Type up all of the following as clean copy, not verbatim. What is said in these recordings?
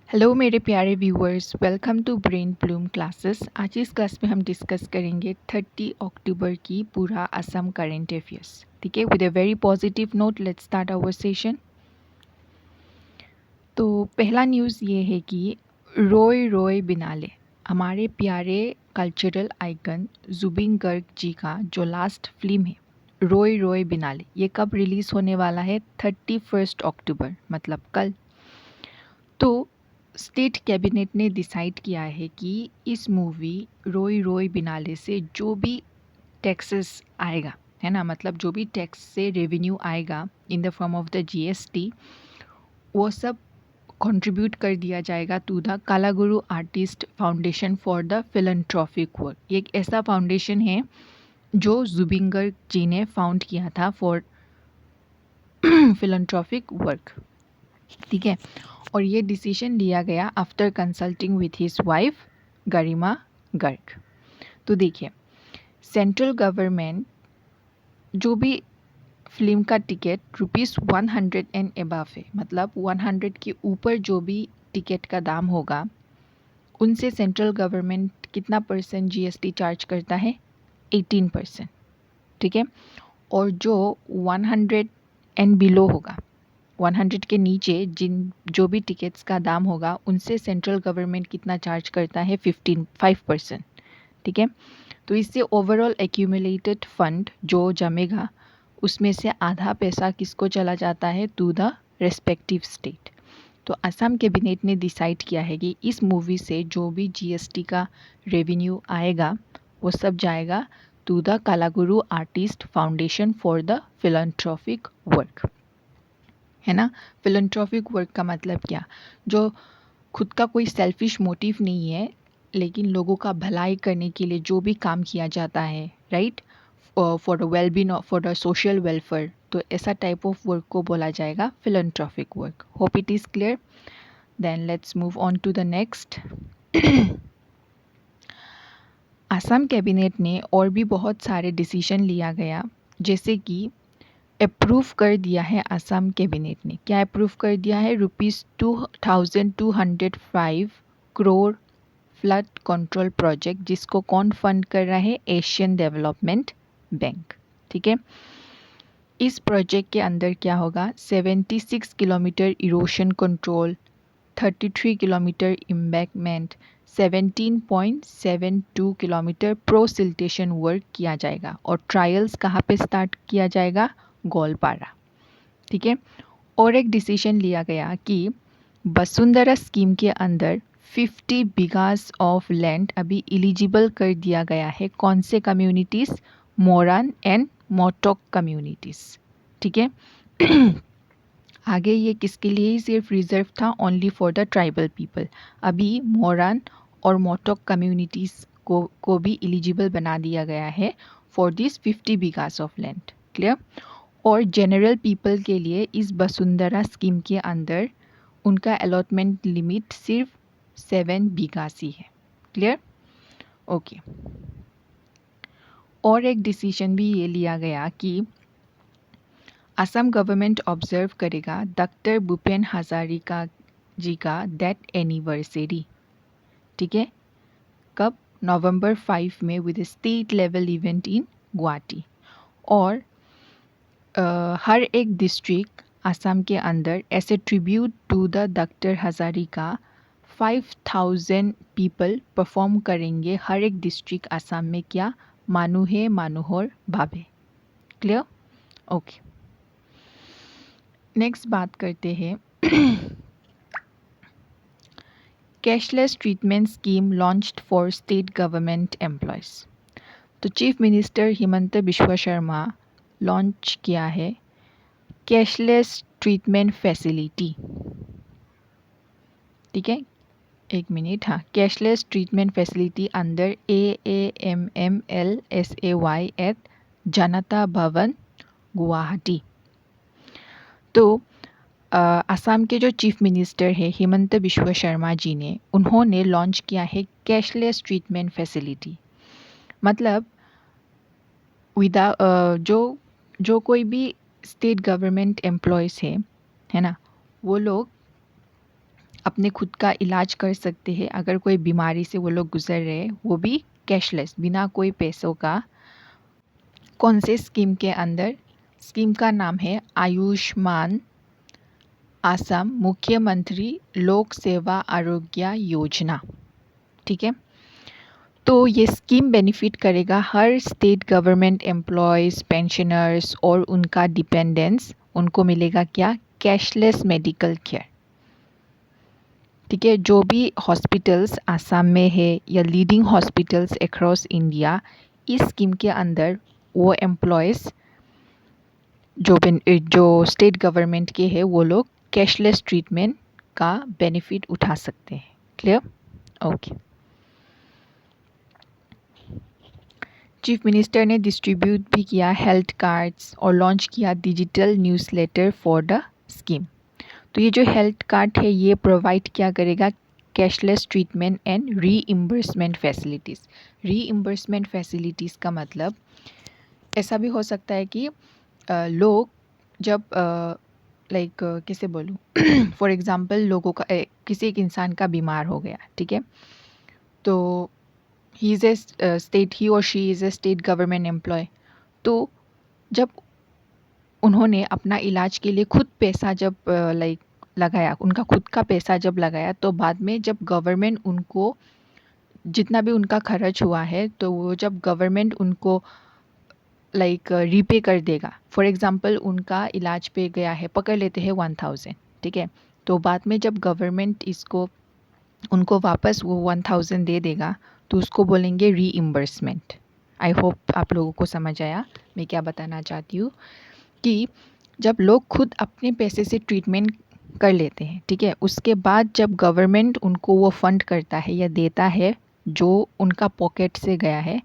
Hello मेरे प्यारे viewers, welcome to Brain Bloom classes. आज इस क्लास में हम डिस्कस करेंगे 30 अक्टूबर की पूरा असम करेंट अफेयर्स। ठीक है, with a very positive note let's start our session. तो पहला न्यूज़ ये है कि रोय रोय बिनाले, हमारे प्यारे कल्चरल आइकन जुबिन गर्ग जी का जो लास्ट फिल्म है रोय रोय बिनाले, ये कब रिलीज़ होने वाला है? 31 अक्टूबर, मतलब कल। तो स्टेट कैबिनेट ने डिसाइड किया है कि इस मूवी रोई रोई बिनाले से जो भी टैक्सेस आएगा, है ना, मतलब जो भी टैक्स से रेवेन्यू आएगा in the form of the GST, वो सब कंट्रीब्यूट कर दिया जाएगा to the Kalaguru artist foundation for the philanthropic work. ये एक ऐसा फाउंडेशन है जो जुबिन गर्ग जी ने फाउंड किया था फॉर फिलंथ्रॉपिक वर्क। ठीक है, और ये डिसीजन लिया गया after consulting with his wife Garima Garg. तो देखिए, सेंट्रल गवर्नमेंट जो भी फिल्म का टिकट ₹100 एंड अबव है, मतलब 100 के ऊपर जो भी टिकट का दाम होगा, उनसे सेंट्रल गवर्नमेंट कितना परसेंट जीएसटी चार्ज करता है? 18%। ठीक है, और जो 100 एंड बिलो होगा, 100 के नीचे जो भी टिकट्स का दाम होगा, उनसे सेंट्रल गवर्नमेंट कितना चार्ज करता है? 5%। ठीक है, तो इससे ओवरऑल एक्यूमुलेटेड फंड जो जमेगा, उसमें से आधा पैसा किसको चला जाता है? To the respective state. तो असम कैबिनेट ने डिसाइड किया है कि इस मूवी से जो भी जीएसटी का रेवेन्यू आएगा, वो सब जाएगा to the Kalaguru artist foundation for the philanthropic work, है ना। फिलंथ्रॉपिक वर्क का मतलब क्या? जो खुद का कोई सेल्फिश मोटिव नहीं है, लेकिन लोगों का भलाई करने के लिए जो भी काम किया जाता है, right, for the wellbeing, for the social welfare, तो ऐसा टाइप ऑफ वर्क को बोला जाएगा philanthropic work. Hope it is clear. Then let's move on to the next. Assam cabinet ने और भी बहुत सारे डिसीजन लिया गया, जैसे कि अप्रूव कर दिया है असम कैबिनेट ने। क्या अप्रूव कर दिया है? ₹2205 करोड़ फ्लड कंट्रोल प्रोजेक्ट, जिसको कौन फंड कर रहा है? Asian Development Bank. ठीक है, इस प्रोजेक्ट के अंदर क्या होगा? 76 kilometre erosion control, 33 kilometre embankment, 17.72 kilometre prosiltation work किया जाएगा, और ट्रायल्स कहाँ पे स्टार्ट किया जाएगा? गोलपारा। ठीक है, और एक डिसीजन लिया गया कि वसुंधरा स्कीम के अंदर 50 बिगास ऑफ लैंड अभी एलिजिबल कर दिया गया है। कौन से communities? Moran and Motok communities. ठीक है, आगे ये किसके लिए ही सिर्फ रिजर्व था? Only for the tribal people. अभी मोरान और मोटोक कम्युनिटीज़ को भी एलिजिबल बना दिया गया है for this 50 bighas of land. Clear. और जनरल पीपल के लिए इस वसुंधरा स्कीम के अंदर उनका अलॉटमेंट लिमिट सिर्फ 7 बीघास ही है। Clear, okay. और एक डिसीजन भी ये लिया गया कि असम गवर्नमेंट ऑब्जर्व करेगा डॉक्टर भूपेन हजारिका जी का डेथ एनिवर्सरी। ठीक है, कब? नवंबर 5 में, with state level event in Guwahati. और हर एक डिस्ट्रिक्ट असम के अंदर ऐसे tribute to the doctor Hazarika 5000 people perform करेंगे हर एक डिस्ट्रिक्ट असम में। क्या? मानुहे मानुहोर भाभे। Clear, okay. नेक्स्ट बात करते हैं cashless treatment scheme launched for state government employees. तो chief minister Himanta Biswa Sarma launch किया है कैशलेस ट्रीटमेंट फैसिलिटी। ठीक है, एक मिनट, हाँ, cashless treatment facility under AAMMLSAY at Janata Bhavan Guwahati. तो असम के जो चीफ मिनिस्टर है हिमंत बिश्वा शर्मा जी ने, उन्होंने लॉन्च किया है कैशलेस ट्रीटमेंट फैसिलिटी। मतलब विदा जो कोई भी स्टेट गवर्नमेंट एम्प्लॉयज़ है ना, वो लोग अपने खुद का इलाज कर सकते हैं। अगर कोई बीमारी से वो लोग गुजर रहे हैं, वो भी कैशलेस, बिना कोई पैसों का। कौन से स्कीम के अंदर? स्कीम का नाम है आयुष्मान आसाम मुख्यमंत्री लोक सेवा आरोग्य योजना। ठीक है, तो ये स्कीम बेनिफिट करेगा हर स्टेट गवर्नमेंट एम्प्लॉयज़, पेंशनर्स और उनका डिपेंडेंट्स। उनको मिलेगा क्या? Cashless medical care. ठीक है, जो भी हॉस्पिटल्स आसाम में है या लीडिंग हॉस्पिटल्स अक्रॉस इंडिया, इस स्कीम के अंदर वो एम्प्लॉयज़ जो स्टेट गवर्नमेंट के हैं, वो लोग कैशलेस ट्रीटमेंट का बेनिफिट उठा सकते हैं। क्लियर? ओके। चीफ मिनिस्टर ने डिस्ट्रीब्यूट भी किया हेल्थ कार्ड्स और लॉन्च किया digital newsletter for the scheme. तो ये जो हेल्थ कार्ड है, ये प्रोवाइड क्या करेगा? Cashless treatment and reimbursement facilities. Reimbursement facilities का मतलब ऐसा भी हो सकता है कि लोग जब लाइक कैसे बोलूँ फॉर एग्ज़ाम्पल लोगों का किसी एक इंसान का बीमार हो गया, ठीक है, तो he is a state, he और she is a state government employ. तो जब उन्होंने अपना इलाज के लिए खुद पैसा जब लाइक लगाया, उनका खुद का पैसा जब लगाया, तो बाद में जब गवर्नमेंट उनको जितना भी उनका खर्च हुआ है, तो वो जब गवर्नमेंट उनको लाइक रीपे कर देगा। फॉर एग्ज़ाम्पल उनका इलाज पे गया है, पकड़ लेते हैं 1000, ठीक है, तो बाद में जब गवर्नमेंट इसको उनको वापस वो 1000 दे देगा, तो उसको बोलेंगे रीइम्बर्समेंट। आई होप आप लोगों को समझ आया मैं क्या बताना चाहती हूँ, कि जब लोग खुद अपने पैसे से ट्रीटमेंट कर लेते हैं, ठीक है, उसके बाद जब गवर्नमेंट उनको वो फंड करता है या देता है जो उनका पॉकेट से गया है,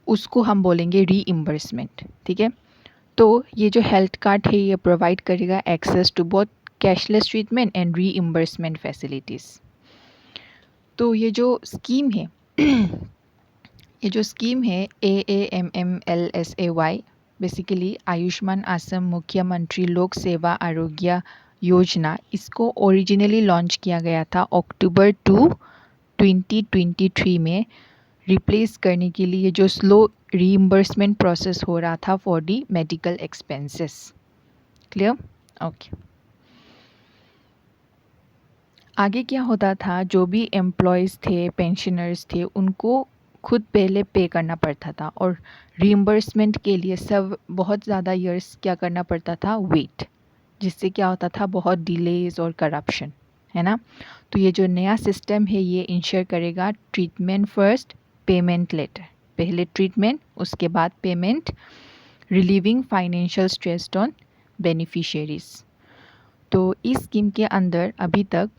उसको हम बोलेंगे रीइम्बर्समेंट। ठीक है, तो ये जो हेल्थ कार्ड है, ये प्रोवाइड करेगा access to both cashless treatment and reimbursement facilities. तो ये जो स्कीम है AAMMLSAY, बेसिकली आयुष्मान आसम मुख्यमंत्री लोक सेवा आरोग्य योजना, इसको ओरिजिनली लॉन्च किया गया था अक्टूबर 2, 2023 में, रिप्लेस करने के लिए जो स्लो रीइम्बर्समेंट प्रोसेस हो रहा था for the medical expenses. Clear? Okay. आगे क्या होता था, जो भी एम्प्लॉयज़ थे, पेंशनर्स थे, उनको खुद पहले पे करना पड़ता था, और रीइम्बर्समेंट के लिए सब बहुत ज़्यादा ईयर्स क्या करना पड़ता था? वेट, जिससे क्या होता था? बहुत डिलेज और करप्शन, है ना। तो ये जो नया सिस्टम है, ये इंश्योर करेगा ट्रीटमेंट फर्स्ट, पेमेंट लेटर। पहले ट्रीटमेंट, उसके बाद payment, relieving financial stress on beneficiaries. तो इस स्कीम के अंदर अभी तक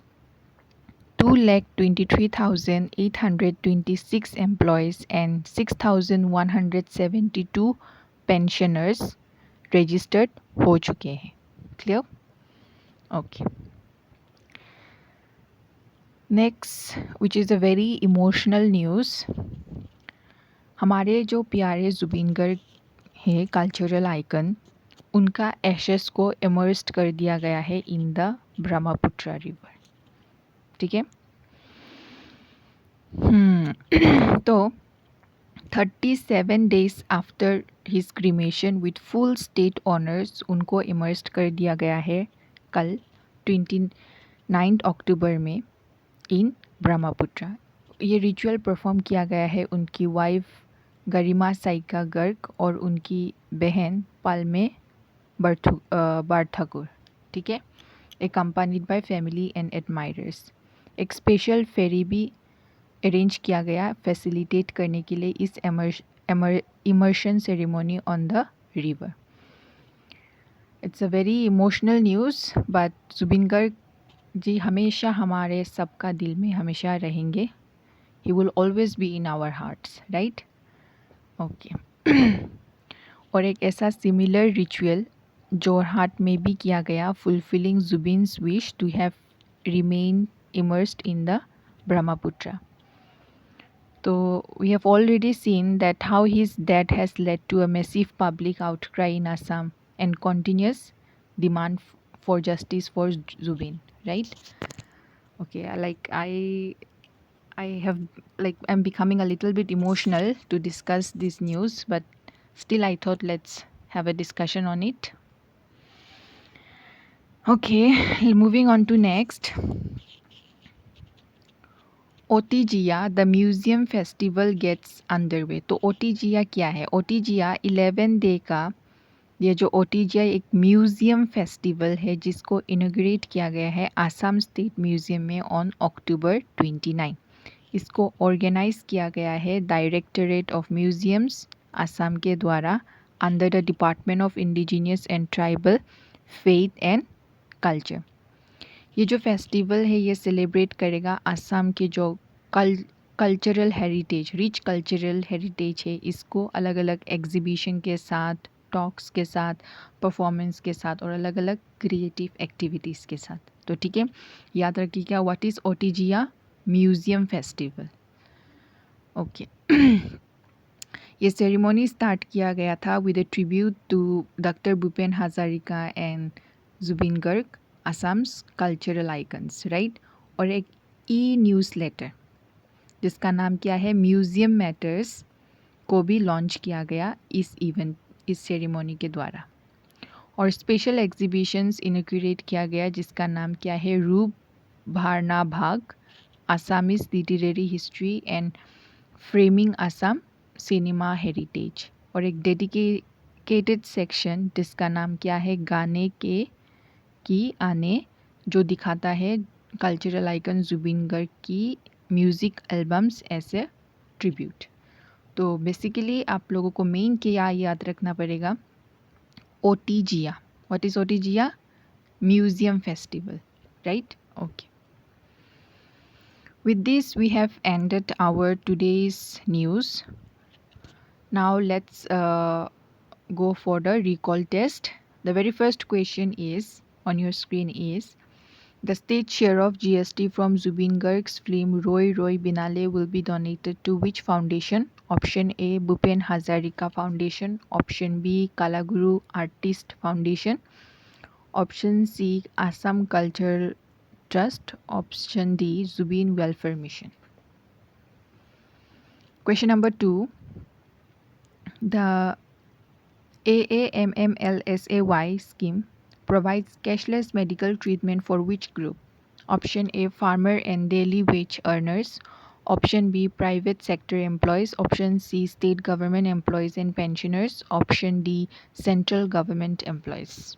2,23,826 employees and 6,172 pensioners रजिस्टर्ड हो चुके हैं। Clear? Okay. Next, which is a very emotional news. हमारे जो प्यारे जुबीन गर्ग हैं, कल्चरल आइकन, उनका एशेस को इमर्स्ड कर दिया गया है इन द ब्रह्मपुत्र रिवर। ठीक है। तो 37 days after his cremation with full state honours, उनको इमर्स्ड कर दिया गया है कल 29 अक्टूबर में इन ब्रह्मपुत्र। ये रिचुअल परफॉर्म किया गया है उनकी वाइफ गरिमा साइका गर्ग और उनकी बहन पाल्मे बार्थाकुर। ठीक है, accompanied by family and admirers। एक स्पेशल फेरी भी अरेंज किया गया फैसिलिटेट करने के लिए इस immersion ceremony on the river. It's a very emotional news, but Zubeen Garg ji हमेशा हमारे सबका दिल में हमेशा रहेंगे। He will always be in our hearts, right? Okay. और एक ऐसा सिमिलर रिचुअल जोरहाट में भी किया गया, fulfilling Zubeen's wish to have remain immersed in the Brahmaputra. So we have already seen that how his death has led to a massive public outcry in Assam and continuous demand for justice for Zubin, right? Okay, I'm becoming a little bit emotional to discuss this news, but still I thought let's have a discussion on it. Okay, moving on to next. Oitijya the museum festival gets underway. तो ओटीजिया क्या है? ओटीजिया 11 day का ये जो ओटीजिया एक museum festival है जिसको inaugurate किया गया है आसाम स्टेट म्यूज़ियम में ऑन अक्टूबर 29। इसको ऑर्गेनाइज किया गया है डायरेक्टरेट ऑफ म्यूज़ियम्स आसाम के द्वारा under the department of indigenous and tribal faith and culture. ये जो फेस्टिवल है ये सेलिब्रेट करेगा आसाम के जो cultural heritage, rich cultural heritage है, इसको अलग अलग एग्जीबिशन के साथ, टॉक्स के साथ, परफॉर्मेंस के साथ और अलग अलग क्रिएटिव एक्टिविटीज़ के साथ। तो ठीक है, याद रखिएगा what is Oitijya museum festival. Okay ये सेरेमनी स्टार्ट किया गया था with a tribute to doctor Bhupen Hazarika and Zubeen Garg, Assam's cultural icons, right. और एक ई न्यूज़ लेटर जिसका नाम क्या है म्यूज़ियम मैटर्स को भी लॉन्च किया गया इस सेरेमनी के द्वारा। और स्पेशल एग्जीबिशंस इनॉग्रेट किया गया जिसका नाम क्या है रूप भारना भाग Assamese literary history and framing Assam cinema heritage. और एक डेडिकेटेड सेक्शन जिसका नाम क्या है गाने के की आने, जो दिखाता है कल्चरल आइकन जुबिन गर्ग की music albums as a tribute. तो बेसिकली आप लोगों को मेन क्या याद रखना पड़ेगा, Oitijya. What is Oitijya? Museum festival, right. Okay, with this we have ended our today's news. Now let's go for the recall test. The very first question is on your screen is the state share of GST from Zubin Garg's film Roy Roy Binale will be donated to which foundation? Option A Bhupen Hazarika Foundation, option B Kalaguru Artist Foundation, option C Assam Culture Trust, option D Zubin Welfare Mission. Question number 2. The AAMMLSAY scheme provides cashless medical treatment for which group? Option A farmer and daily wage earners, option B private sector employees, option C state government employees and pensioners, option D central government employees.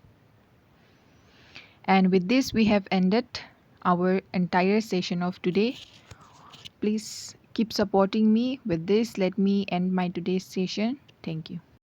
And with this we have ended our entire session of today. Please keep supporting me with this. Let me end my today's session. Thank you.